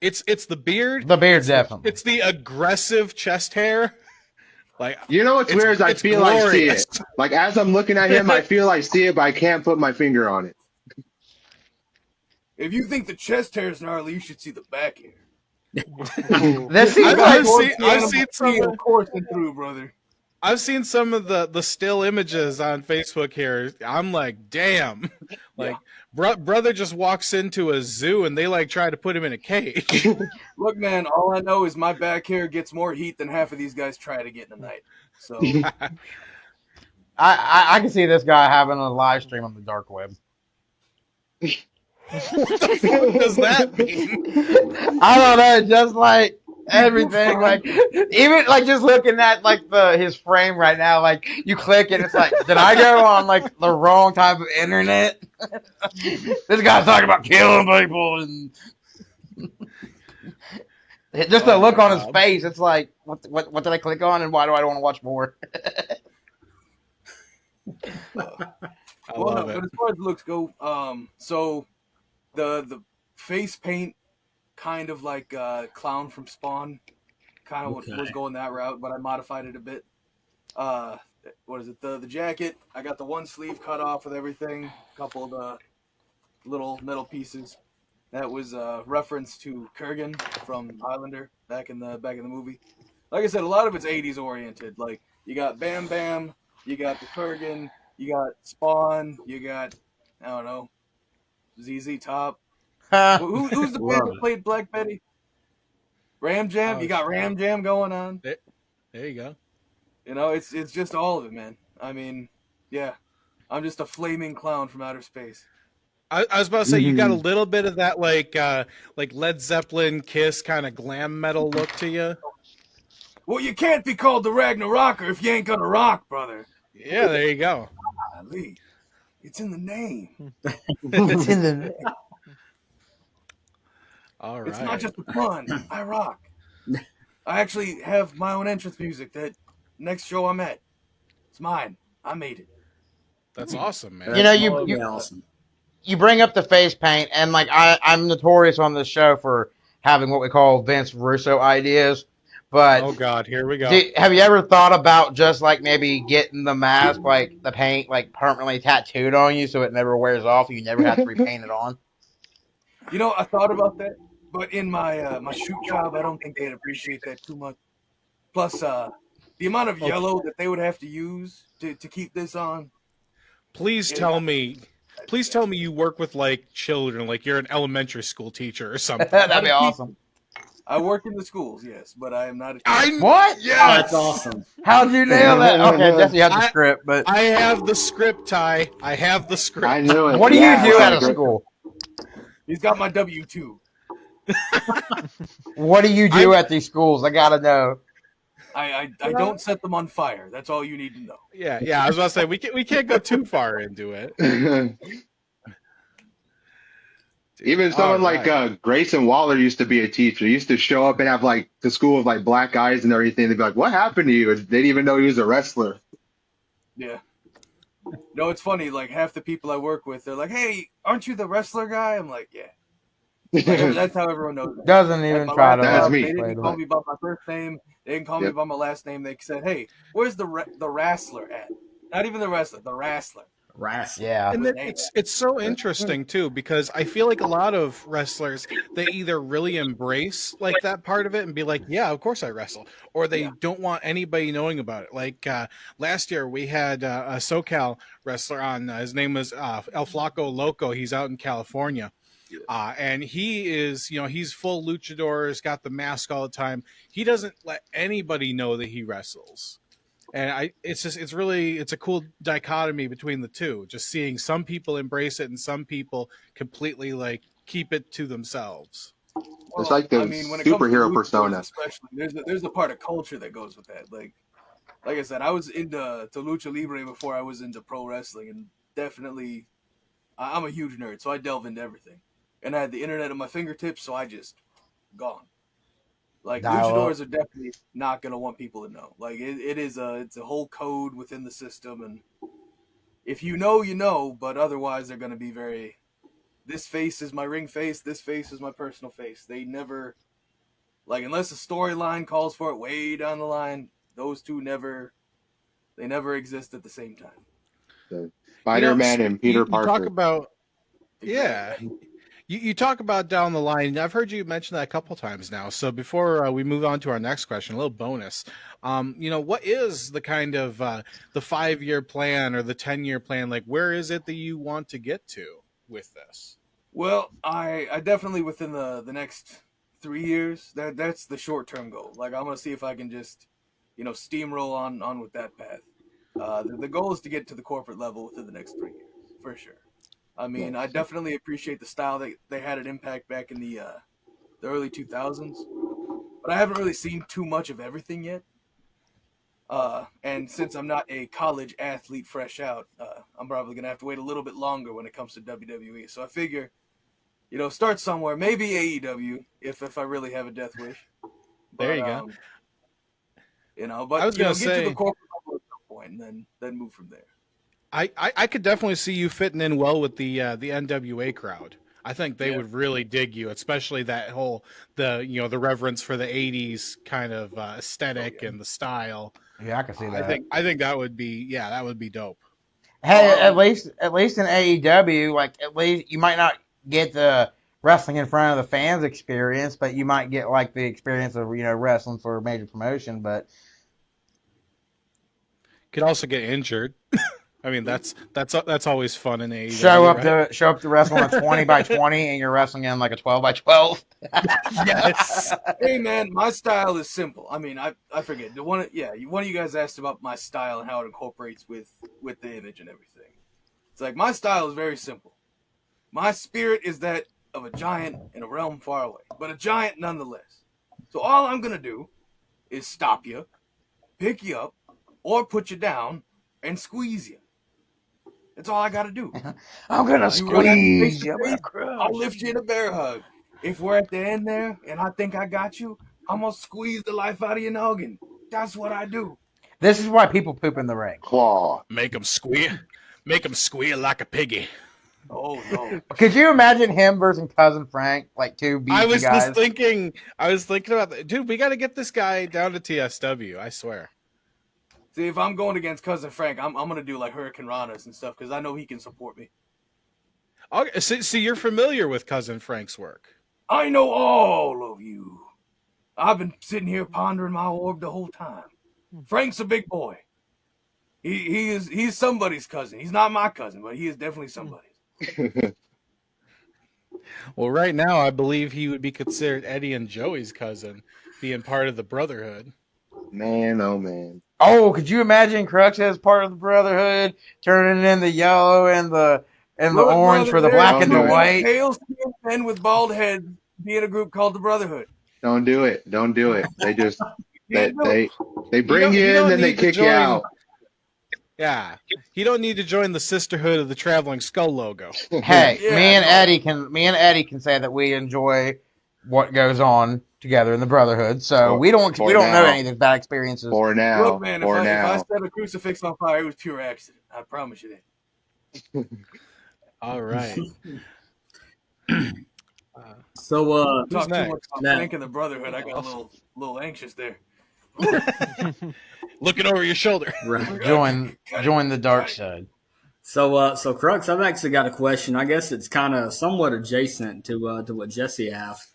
it? It's the beard. The beard, definitely. It's the aggressive chest hair. Like, You know what's weird is I feel I see glorious. it. Like as I'm looking at him, I feel I see it, but I can't put my finger on it. If you think the chest hair is gnarly, you should see the back hair. This seems I've seen some. coursing through, brother. I've seen some of the still images on Facebook here. I'm like, damn. Like, brother just walks into a zoo and they like try to put him in a cage. Look, man, all I know is my back hair gets more heat than half of these guys try to get in a night. So I can see this guy having a live stream on the dark web. What the fuck does that mean? I don't know, just like everything, like even like just looking at like his frame right now, like you click it, it's like, did I go on like the wrong type of internet? This guy's talking about killing people and just the look on his face, it's like, what did I click on and why do I want to watch more? I love it. But as far as looks go, so the face paint, kind of like Clown from Spawn, kind of was going that route, but I modified it a bit. What is it? The jacket, I got the one sleeve cut off with everything, a couple of the little metal pieces. That was a reference to Kurgan from Highlander back in the movie. Like I said, a lot of it's 80s oriented. Like you got Bam Bam, you got the Kurgan, you got Spawn, you got, I don't know, ZZ Top. Who's the band that played Black Betty? Ram Jam. You got Ram Jam going on. There you go. You know, it's just all of it, man. I mean, yeah, I'm just a flaming clown from outer space. I was about to say, you got a little bit of that like Led Zeppelin, Kiss kind of glam metal look to you. Well, you can't be called the Ragna-Rocker if you ain't gonna rock, brother. Yeah, there you go. Golly. It's in the name. It's in the name. All right. It's not just a pun. I rock. I actually have my own entrance music that next show I'm at. It's mine. I made it. That's awesome, man. You know, you bring up the face paint, and like I'm notorious on this show for having what we call Vince Russo ideas. But oh god, here we go. Have you ever thought about just like maybe getting the mask, like the paint, like permanently tattooed on you so it never wears off? You never have to repaint it on. You know, I thought about that, but in my my shoot job, I don't think they'd appreciate that too much. Plus, the amount of yellow that they would have to use to keep this on. Please tell me you work with like children, like you're an elementary school teacher or something. That'd be awesome. I work in the schools, yes, but I am not a teacher. What? Yeah, That's awesome. How'd you nail that? Okay, Jesse had the script, but I have the script, Ty. I have the script. I knew it. what do you Yeah, do out of great. school? He's got my W-2. What do you do at these schools? I gotta know. I don't set them on fire. That's all you need to know. Yeah. I was about to say we can't go too far into it. Even someone like Grayson Waller used to be a teacher. He used to show up and have like the school with like black eyes and everything. They'd be like, "What happened to you?" They didn't even know he was a wrestler. Yeah. No, it's funny. Like half the people I work with, they're like, "Hey, aren't you the wrestler guy?" I'm like, "Yeah." Like, that's how everyone knows. That. Doesn't even At my try to. last That's job, me. They didn't call me by my first name. They didn't call me by my last name. They said, "Hey, where's the wrestler at?" Not even the wrestler, the wrestler. Yeah. And then it's so interesting too, because I feel like a lot of wrestlers, they either really embrace like that part of it and be like, yeah, of course I wrestle, or they don't want anybody knowing about it. Like last year we had a SoCal wrestler on. His name was El Flaco Loco. He's out in California. And he is, he's full luchador, has got the mask all the time. He doesn't let anybody know that he wrestles. And it's a cool dichotomy between the two, just seeing some people embrace it and some people completely like keep it to themselves. It's like the when it comes to superhero luchadors persona. especially, there's a part of culture that goes with that. Like I said, I was into lucha libre before I was into pro wrestling, and definitely I'm a huge nerd, so I delve into everything. And I had the internet at my fingertips, so I just gone. Like, Dial up. luchadors are definitely not gonna want people to know. Like, it's a whole code within the system, and if you know, you know. But otherwise, they're gonna be very. This face is my ring face. This face is my personal face. They never, like, unless a storyline calls for it way down the line, those two never exist at the same time. So, Spider-Man and Peter you Parker. talk about, yeah. You talk about down the line. I've heard you mention that a couple times now. So before we move on to our next question, a little bonus. What is the kind of the 5-year plan or the 10-year plan? Like, where is it that you want to get to with this? Well, I definitely within the next 3 years, that's the short-term goal. Like, I'm gonna see if I can just, steamroll on with that path. The goal is to get to the corporate level within the next 3 years, for sure. I mean, I definitely appreciate the style that they had at Impact back in the early 2000s, but I haven't really seen too much of everything yet. And since I'm not a college athlete fresh out, I'm probably gonna have to wait a little bit longer when it comes to WWE. So I figure, start somewhere, maybe AEW if I really have a death wish. But, there you go. But I was gonna get say, to the corporate level at some point, and then move from there. I could definitely see you fitting in well with the NWA crowd. I think they would really dig you, especially that whole the reverence for the '80s kind of aesthetic and the style. Yeah, I can see that. I think that would be dope. Hey, at least in AEW, like at least you might not get the wrestling in front of the fans experience, but you might get like the experience of wrestling for a major promotion. But could also get injured. I mean, that's always fun in AEW. Show up to wrestle on a 20x20 and you're wrestling in like a 12x12. Yes. Hey man, my style is simple. I mean, I forget. One of you guys asked about my style and how it incorporates with the image and everything. It's like my style is very simple. My spirit is that of a giant in a realm far away, but a giant nonetheless. So all I'm gonna do is stop you, pick you up, or put you down and squeeze you. That's all I gotta do. I'm gonna squeeze you. I'll lift you in a bear hug. If we're at the end there and I think I got you, I'm gonna squeeze the life out of your noggin. That's what I do. This is why people poop in the ring. Claw. Make them squeal like a piggy. Oh no! Could you imagine him versus Cousin Frank, like two beefy guys? I was thinking about that. Dude, we got to get this guy down to TSW. I swear. See, if I'm going against Cousin Frank, I'm gonna do like Hurricane Ranas and stuff because I know he can support me. Okay, see, you're familiar with Cousin Frank's work. I know all of you. I've been sitting here pondering my orb the whole time. Frank's a big boy. He's somebody's cousin. He's not my cousin, but he is definitely somebody's. Well, right now, I believe he would be considered Eddie and Joey's cousin, being part of the Brotherhood. Man, oh man. Oh, could you imagine Krux as part of the Brotherhood, turning in the yellow and the orange for the black and the white? Pale skinned men with bald heads be in a group called the Brotherhood. Don't do it. They just they bring you in and they kick you out. Yeah, you don't need to join the Sisterhood of the Traveling Skull logo. Hey, me and Eddie can say that we enjoy what goes on together in the Brotherhood. So we don't know any of these bad experiences. For now. Look, man, if I set a crucifix on fire, it was pure accident. I promise you that. All right. So Talk too much about Frank and the Brotherhood. I got a little anxious there. Looking over your shoulder. right. Join the dark side. So Krux, I've actually got a question. I guess it's kind of somewhat adjacent to what Jesse asked.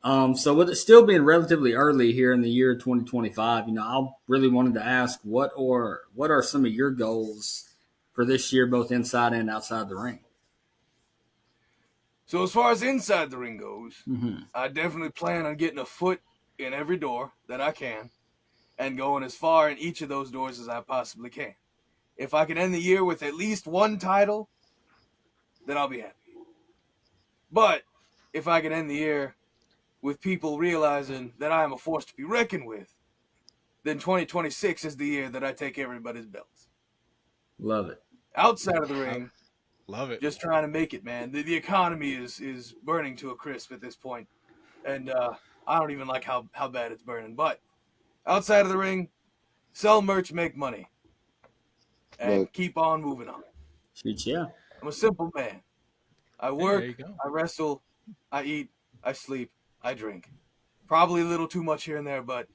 So with it still being relatively early here in the year 2025, I really wanted to ask what are some of your goals for this year, both inside and outside the ring? So as far as inside the ring goes, I definitely plan on getting a foot in every door that I can and going as far in each of those doors as I possibly can. If I can end the year with at least one title, then I'll be happy. But if I can end the year with people realizing that I am a force to be reckoned with, then 2026 is the year that I take everybody's belts. Love it. Outside of the ring, Love it. Just trying to make it, man. The economy is burning to a crisp at this point, and I don't even like how bad it's burning. But outside of the ring, sell merch, make money, and Look. keep on moving on. Shoot, yeah. I'm a simple man. I work, there you go. I wrestle, I eat, I sleep, I drink. Probably a little too much here and there, but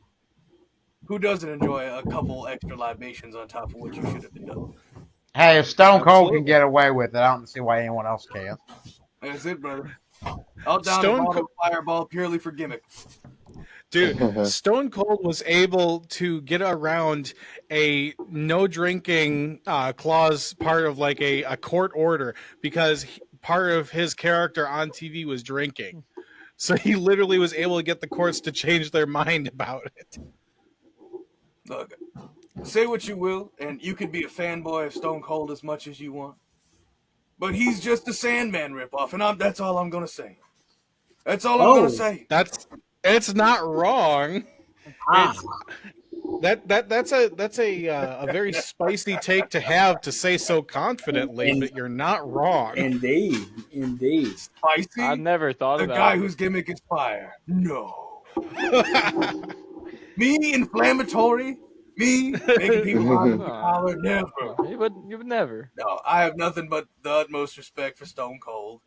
who doesn't enjoy a couple extra libations on top of what you should have been doing? Hey, if Stone Cold Absolutely. can get away with it, I don't see why anyone else can. That's it, brother. I'll down Stone a bottle of Fireball purely for gimmick. Dude, Stone Cold was able to get around a no drinking clause, part of like a court order, because part of his character on TV was drinking. So he literally was able to get the courts to change their mind about it. Look, say what you will, and you can be a fanboy of Stone Cold as much as you want, but he's just a Sandman ripoff, and that's all I'm gonna say. That's all I'm gonna say. It's not wrong. Ah, That's a very spicy take to have to say so confidently, but you're not wrong. indeed. Spicy? I never thought The about guy it. whose gimmick is fire. No. Me, inflammatory? Me, making people out of the collar? Never. You would never. No, I have nothing but the utmost respect for Stone Cold.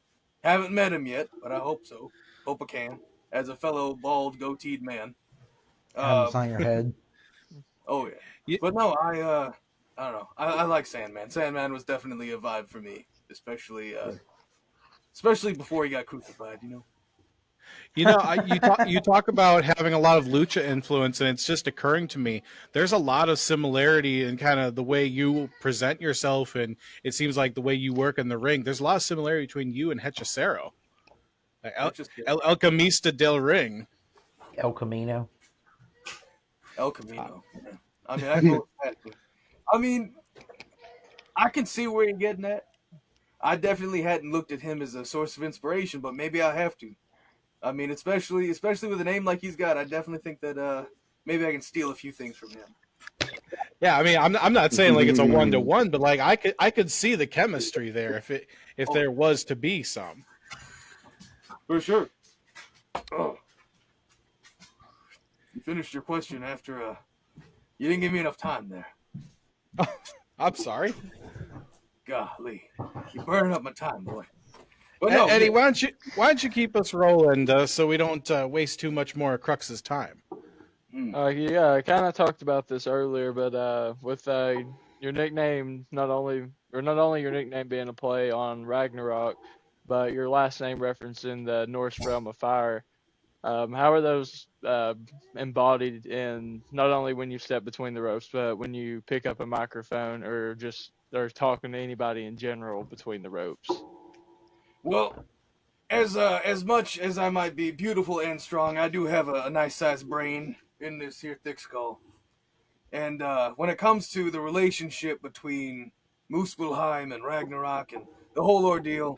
Haven't met him yet, but I hope so. Hope I can. As a fellow bald, goateed man. Hands on your head. Oh, yeah. But no, I don't know. I like Sandman. Sandman was definitely a vibe for me, especially before he got crucified, you know? You know, you talk about having a lot of lucha influence, and it's just occurring to me, there's a lot of similarity in kind of the way you present yourself, and it seems like the way you work in the ring. There's a lot of similarity between you and Hechicero. El Camista del Ring. El Camino. El Camino. Yeah. I mean, I go with that. I mean, I can see where you're getting at. I definitely hadn't looked at him as a source of inspiration, but maybe I have to. I mean, especially with a name like he's got, I definitely think that maybe I can steal a few things from him. Yeah, I mean, I'm not saying like it's a 1-to-1, but like I could see the chemistry there if there was to be some. For sure. Oh. You finished your question after you didn't give me enough time there. I'm sorry. Golly, you burning up my time, boy. But no, Eddie, why don't you keep us rolling so we don't waste too much more of Crux's time? Yeah, I kind of talked about this earlier, but with your nickname, not only your nickname being a play on Ragnarok, but your last name referencing the Norse realm of fire. How are those embodied in not only when you step between the ropes, but when you pick up a microphone or talking to anybody in general between the ropes? Well, as much as I might be beautiful and strong, I do have a nice sized brain in this here thick skull. And when it comes to the relationship between Muspelheim and Ragnarok and the whole ordeal,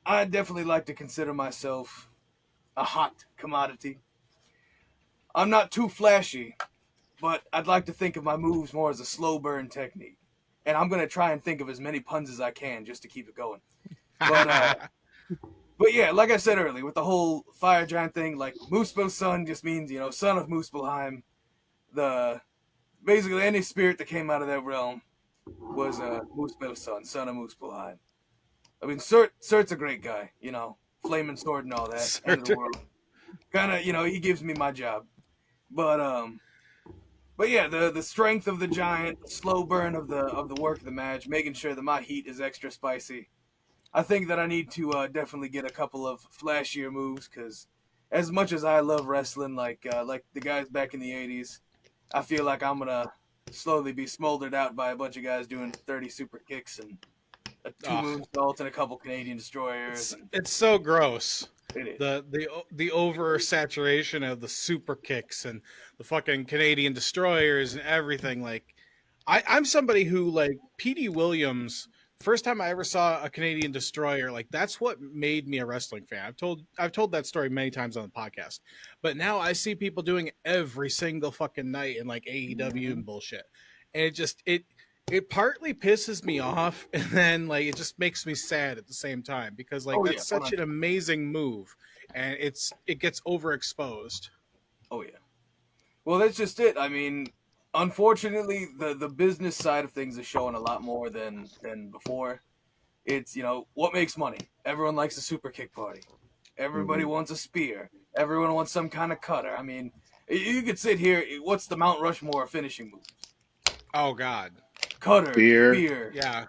I definitely like to consider myself a hot commodity. I'm not too flashy, but I'd like to think of my moves more as a slow burn technique. And I'm going to try and think of as many puns as I can just to keep it going. But yeah, like I said earlier, with the whole fire giant thing, like Muspelson just means, son of Muspelheim. Basically any spirit that came out of that realm was Muspelson, son of Muspelheim. I mean, Surt's a great guy, flaming sword and all that. End of the world. Kind of, he gives me my job. But yeah, the strength of the giant, slow burn of the work of the match, making sure that my heat is extra spicy. I think that I need to definitely get a couple of flashier moves, because as much as I love wrestling, like the guys back in the 80s, I feel like I'm gonna slowly be smoldered out by a bunch of guys doing 30 super kicks and a 2 moonsaults and a couple Canadian destroyers. It's so gross. It is. The oversaturation of the super kicks and the fucking Canadian destroyers and everything. Like, I'm somebody who, like, P.D. Williams, first time I ever saw a Canadian destroyer, like, that's what made me a wrestling fan. I've told that story many times on the podcast, but now I see people doing it every single fucking night in like AEW and bullshit, and It partly pisses me off, and then like it just makes me sad at the same time because like Oh, that's yeah, such an 100%. amazing move, and it gets overexposed. Oh yeah. Well, that's just it. I mean, unfortunately, the business side of things is showing a lot more than before. It's what makes money. Everyone likes a super kick party. Everybody wants a spear. Everyone wants some kind of cutter. I mean, you could sit here. What's the Mount Rushmore finishing move? Oh God, Cutter, Spear. spear, yeah,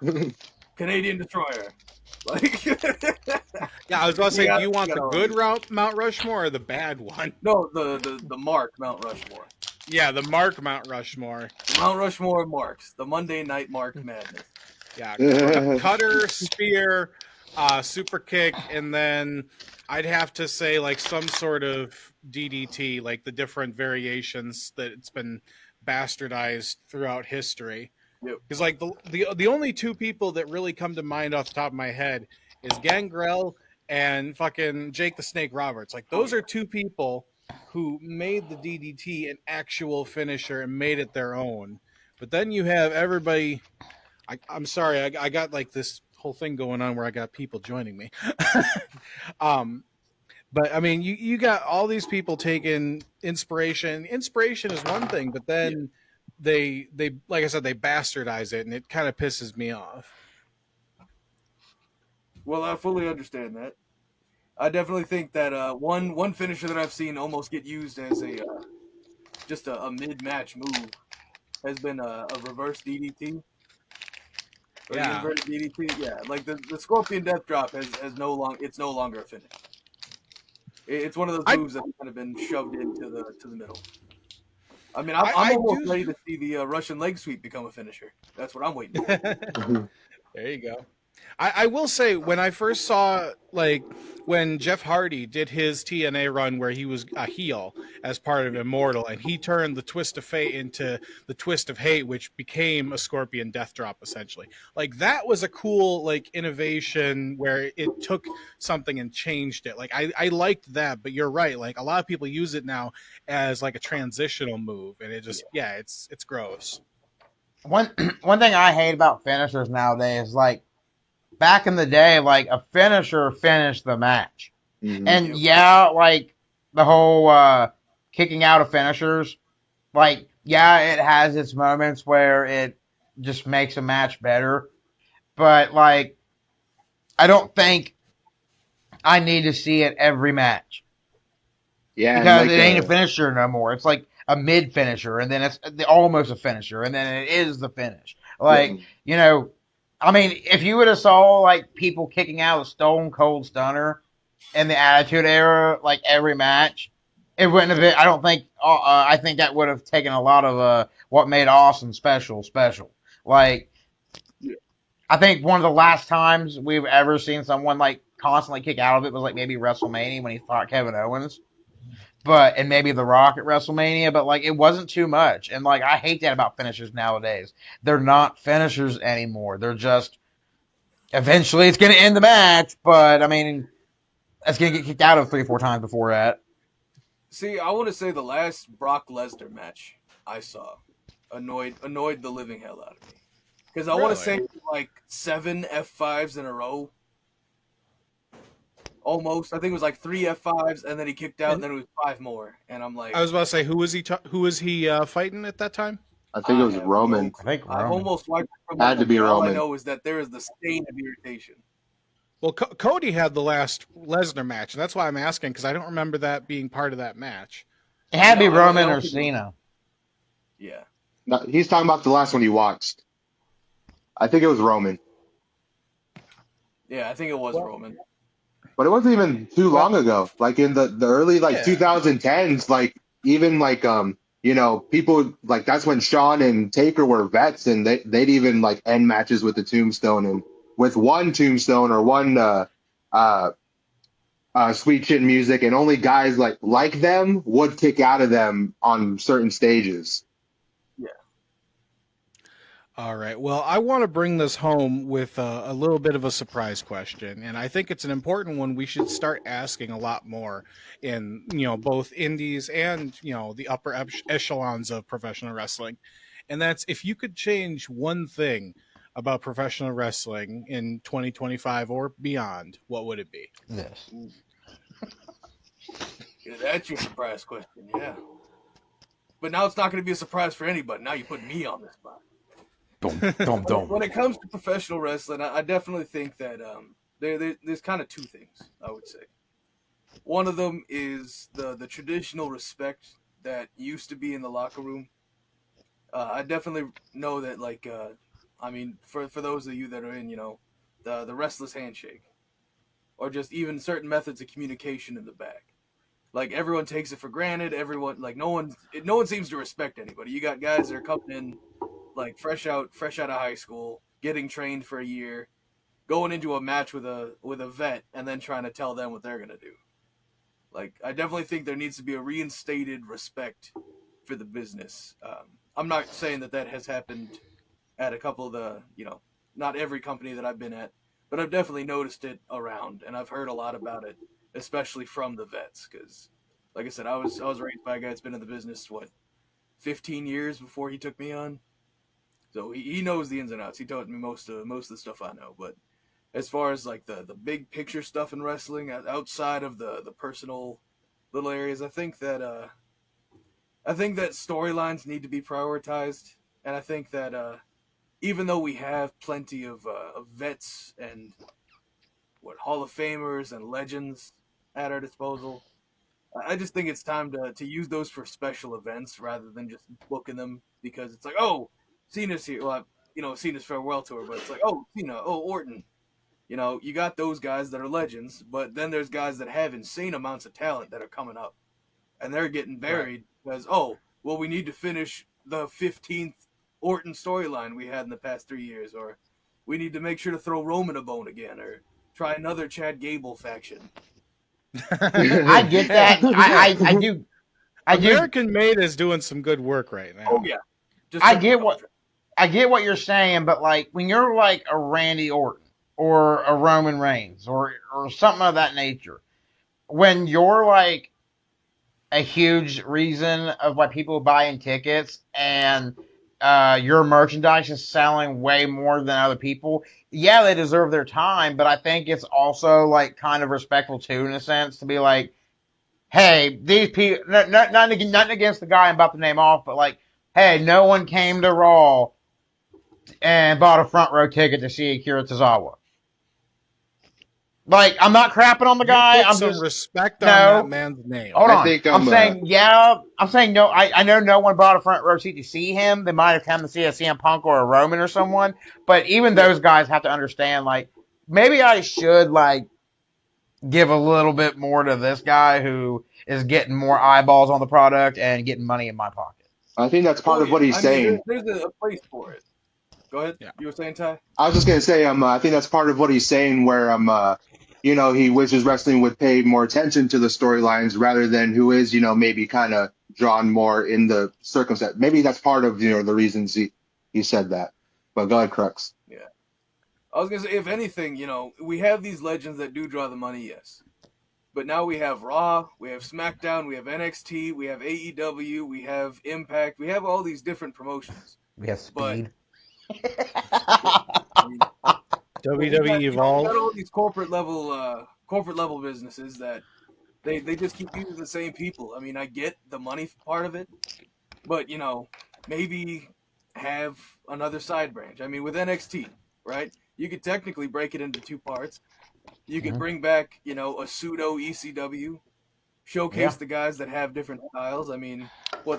Canadian destroyer. Like, yeah. I was about to say, do you want you the gotta good love route Mount Rushmore or the bad one? no, the Mark Mount Rushmore. Yeah, the Mark Mount Rushmore. Mount Rushmore marks the Monday Night Mark Madness. Yeah, cutter, spear, super kick, and then I'd have to say like some sort of DDT, like the different variations that it's been bastardized throughout history. Yep. Because like the only two people that really come to mind off the top of my head is Gangrel and fucking Jake the Snake Roberts. Like those are two people who made the DDT an actual finisher and made it their own. But then you have everybody. I'm sorry, I got like this whole thing going on where I got people joining me. But I mean, you got all these people taking inspiration. Inspiration is one thing, but then they like I said, they bastardize it, and it kind of pisses me off. Well, I fully understand that. I definitely think that one finisher that I've seen almost get used as just a mid-match move has been a reverse DDT. Or Yeah. the inverted DDT. Yeah, like the Scorpion Death Drop it's no longer a finish. It's one of those moves that's kind of been shoved into the middle. I mean, I'm almost ready to see the Russian leg sweep become a finisher. That's what I'm waiting for. There you go. I will say, when I first saw, like, when Jeff Hardy did his TNA run where he was a heel as part of Immortal, and he turned the Twist of Fate into the Twist of Hate, which became a Scorpion Death Drop, essentially. Like, that was a cool, like, innovation where it took something and changed it. Like, I liked that, but you're right. Like, a lot of people use it now as, like, a transitional move, and it just, it's gross. One thing I hate about finishers nowadays, like, back in the day, like, a finisher finished the match. And like, the whole kicking out of finishers, like, it has its moments where it just makes a match better. But, like, I don't think I need to see it every match. Yeah, Because like it ain't a finisher no more. It's like a mid finisher, and then it's almost a finisher, and then it is the finish. Like, I mean, if you would have saw, like, people kicking out a Stone Cold Stunner in the Attitude Era, like, every match, it wouldn't have been, I don't think, I think that would have taken a lot of what made Austin special. Like, I think one of the last times we've ever seen someone, like, constantly kick out of it was, like, maybe WrestleMania when he fought Kevin Owens. And maybe The Rock at WrestleMania, but, like, it wasn't too much. And, like, I hate that about finishers nowadays. They're not finishers anymore. They're just, eventually it's going to end the match, but, I mean, it's going to get kicked out of 3 or 4 times before that. See, I want to say the last Brock Lesnar match I saw annoyed the living hell out of me. Because I want to say, like, 7 F5s in a row. Almost. I think it was like 3 F5s, and then he kicked out, and then it was 5 more. And I'm like, I was about to say, who was he fighting at that time? I think it was Roman. I think I've Roman. almost wiped it from Had to be All I Roman. know is that there is the stain of irritation. Well, Cody had the last Lesnar match, and that's why I'm asking, because I don't remember that being part of that match. It had to be No, I Roman don't or think Cena. Yeah. No, he's talking about the last one he watched. I think it was Roman. Yeah, I think it was Roman. But it wasn't even too long ago. Like in the early 2010s, like even like people like that's when Shawn and Taker were vets, and they'd even like end matches with the tombstone and with one tombstone or one sweet chin music, and only guys like them would kick out of them on certain stages. All right. Well, I want to bring this home with a little bit of a surprise question, and I think it's an important one we should start asking a lot more in, both indies and, the upper echelons of professional wrestling. and that's if you could change one thing about professional wrestling in 2025 or beyond, what would it be? This. Yeah, that's your surprise question, yeah. But now it's not going to be a surprise for anybody. Now you put me on the spot. When it comes to professional wrestling, I definitely think that there's kind of two things, I would say. One of them is the traditional respect that used to be in the locker room. I definitely know that, like, I mean, for those of you that are in, the restless handshake, or just even certain methods of communication in the back. Like, everyone takes it for granted. Everyone, like, no one seems to respect anybody. You got guys that are coming in, like, fresh out of high school, getting trained for a year, going into a match with a vet, and then trying to tell them what they're gonna do. Like, I definitely think there needs to be a reinstated respect for the business. I'm not saying that has happened at a couple of the, not every company that I've been at, but I've definitely noticed it around, and I've heard a lot about it, especially from the vets. Because, like I said, I was raised by a guy that's been in the business 15 years before he took me on, so he knows the ins and outs. He taught me most of the stuff I know. But as far as like the big picture stuff in wrestling, outside of the personal little areas, I think that storylines need to be prioritized, and I think that even though we have plenty of vets and Hall of Famers and legends at our disposal, I just think it's time to use those for special events rather than just booking them because it's like, oh, Cena's here. Well, Cena's farewell tour, but it's like, oh, Cena, oh, Orton. You got those guys that are legends, but then there's guys that have insane amounts of talent that are coming up, and they're getting buried because, oh, well, we need to finish the 15th Orton storyline we had in the past 3 years, or we need to make sure to throw Roman a bone again, or try another Chad Gable faction. I get that. I do. American Made is doing some good work right now. Oh yeah, I get what you're saying, but like when you're like a Randy Orton or a Roman Reigns or something of that nature, when you're like a huge reason of why people buying tickets and your merchandise is selling way more than other people, yeah, they deserve their time, but I think it's also like kind of respectful too, in a sense, to be like, hey, these people, nothing against the guy I'm about to name off, but like, hey, no one came to Raw and bought a front row ticket to see Akira Tozawa. Like, I'm not crapping on the guy. Put I'm some just respect on no. that man's name. Hold on. I think I'm saying no. I know no one bought a front row seat to see him. They might have come to see a CM Punk or a Roman or someone. But even those guys have to understand, like, maybe I should, like, give a little bit more to this guy who is getting more eyeballs on the product and getting money in my pocket. I think that's part of what he's saying. There's a place for it. Go ahead. Yeah. You were saying, Ty? I was just gonna say, I think that's part of what he's saying, where he wishes wrestling would pay more attention to the storylines rather than who is, maybe kind of drawn more in the circumstance. Maybe that's part of, the reasons he said that. But go ahead, Krux. Yeah. I was gonna say, if anything, we have these legends that do draw the money, yes. But now we have Raw, we have SmackDown, we have NXT, we have AEW, we have Impact, we have all these different promotions. We have Speed. WWE Evolve. We got all these corporate level businesses that they just keep using the same people. I mean, I get the money part of it, but maybe have another side branch. I mean, with NXT, right? You could technically break it into two parts. You could bring back, a pseudo ECW, showcase the guys that have different styles. I mean,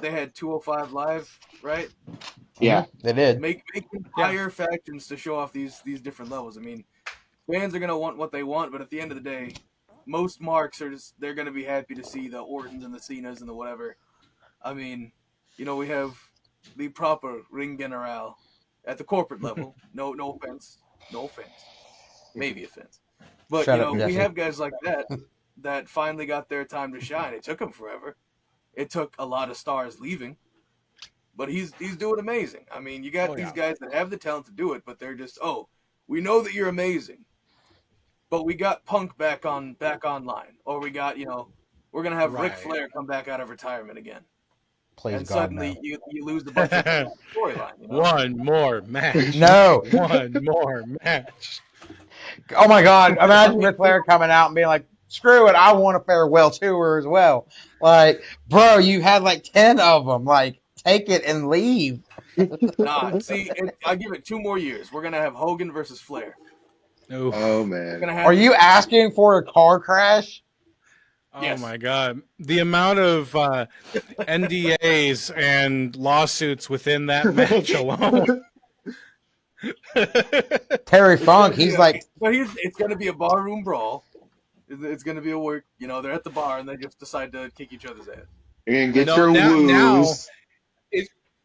they had 205 Live, right? Yeah, they did. Make entire factions to show off these different levels. I mean, fans are gonna want what they want, but at the end of the day, most marks they're gonna be happy to see the Ortons and the Cenas and the whatever. I mean, we have the proper Ring General at the corporate level. No offense, maybe offense, but we have guys like that finally got their time to shine. It took them forever. It took a lot of stars leaving. But he's doing amazing. I mean, you got these guys that have the talent to do it, but they're just, we know that you're amazing, but we got Punk back online, or we got, we're gonna have Ric Flair come back out of retirement again. Please, and God, suddenly no. you lose the bunch of storyline. You know? One more match. No. One more match. Oh my God! Imagine Ric Flair coming out and being like, "Screw it, I want a farewell tour as well." Like, bro, you had like 10 of them. Like, take it and leave. Nah, see, I'll give it 2 more years. We're gonna have Hogan versus Flair. Oof. Oh We're man. gonna Are have you asking for a car crash? Oh Yes. my God. The amount of NDAs and lawsuits within that match alone. Terry it's Funk, gonna be he's a- like, but it's gonna be a barroom brawl. It's gonna be a work. You know, they're at the bar and they just decide to kick each other's ass. You're gonna get No, your now, woos.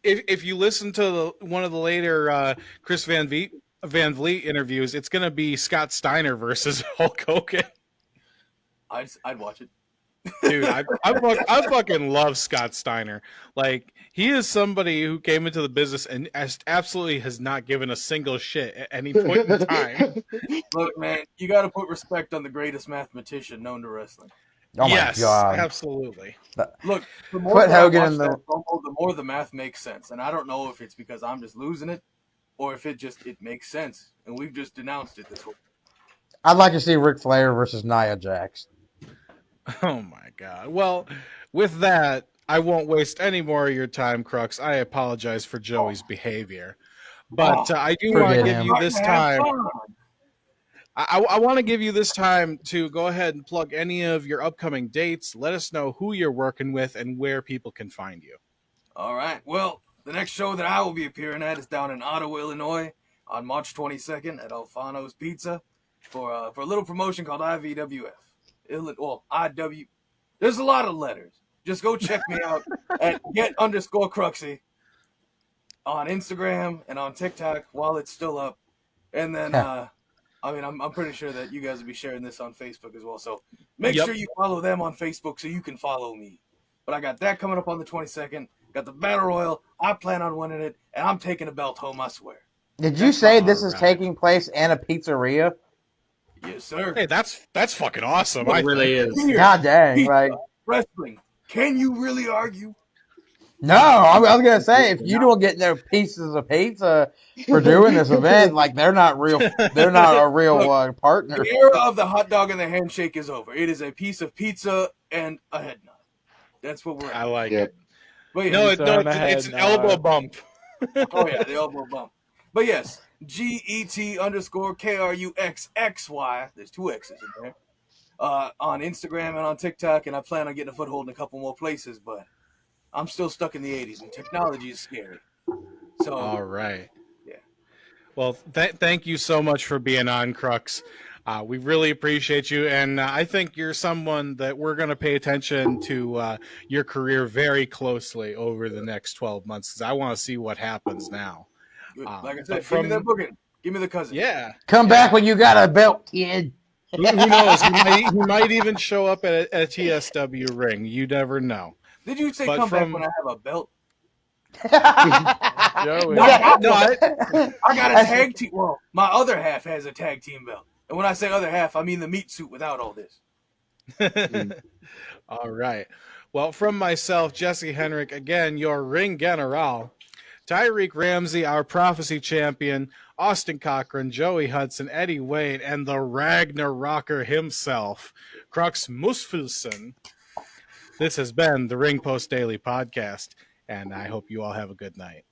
if you listen to one of the later Chris Van Vliet interviews, it's going to be Scott Steiner versus Hulk Hogan. I'd watch it. Dude, I fucking love Scott Steiner. Like, he is somebody who came into the business and absolutely has not given a single shit at any point in time. Look, man, you got to put respect on the greatest mathematician known to wrestling. oh my Yes, God. absolutely. Look, the more Put that I Hogan watch in the- that promo, the more the math makes sense. And I don't know if it's because I'm just losing it or if it makes sense. And we've just denounced it this whole. I'd like to see Ric Flair versus Nia Jax. Oh my God. Well, with that, I won't waste any more of your time, Crux. I apologize for Joey's behavior. But I do want to Forget give him. you this time. I want to give you this time to go ahead and plug any of your upcoming dates. Let us know who you're working with and where people can find you. All right. Well, the next show that I will be appearing at is down in Ottawa, Illinois, on March 22nd at Alfano's Pizza for a little promotion called IVWF. IW. There's a lot of letters. Just go check me out at get_Cruxy on Instagram and on TikTok while it's still up. And then, I'm pretty sure that you guys will be sharing this on Facebook as well. So make sure you follow them on Facebook so you can follow me. But I got that coming up on the 22nd. Got the Battle Royal. I plan on winning it, and I'm taking a belt home, I swear. Did you say this is taking place in a pizzeria? Yes, sir. Hey, that's fucking awesome. It really is. Here, God dang! pizza, Like, wrestling. Can you really argue? no, I was gonna say if you don't get no pieces of pizza for doing this event, like they're not real. They're not a real partner. The era of the hot dog and the handshake is over. It is a piece of pizza and a head nod. That's what we're at. I like Yep. it. But yeah, No, Pizza and a it's an head elbow nod. bump. oh yeah, the elbow bump. But yes, GET_KRUXXY. There's 2 X's in there. On Instagram and on TikTok, and I plan on getting a foothold in a couple more places, but I'm still stuck in the 80s, and technology is scary. So, All right. Yeah. Well, thank you so much for being on, Crux. We really appreciate you, and I think you're someone that we're going to pay attention to your career very closely over the next 12 months because I want to see what happens now. good. Like I but said, from- give me that booking. Give me the cousin. Yeah. Come back when you got a belt, kid. Who knows? He might even show up at a TSW ring. You never know. Did you say But come back from- when I have a belt? Joey. No, I got a That's- tag team. Well, my other half has a tag team belt. And when I say other half, I mean the meat suit without all this. All right. Well, from myself, Jesse Henrik, again, your ring general, Tyreek Ramsey, our prophecy champion, Austin Cochran, Joey Hudson, Eddie Wade, and the Ragna-Rocker himself, Krux Muspelson. This has been the Ring Post Daily Podcast, and I hope you all have a good night.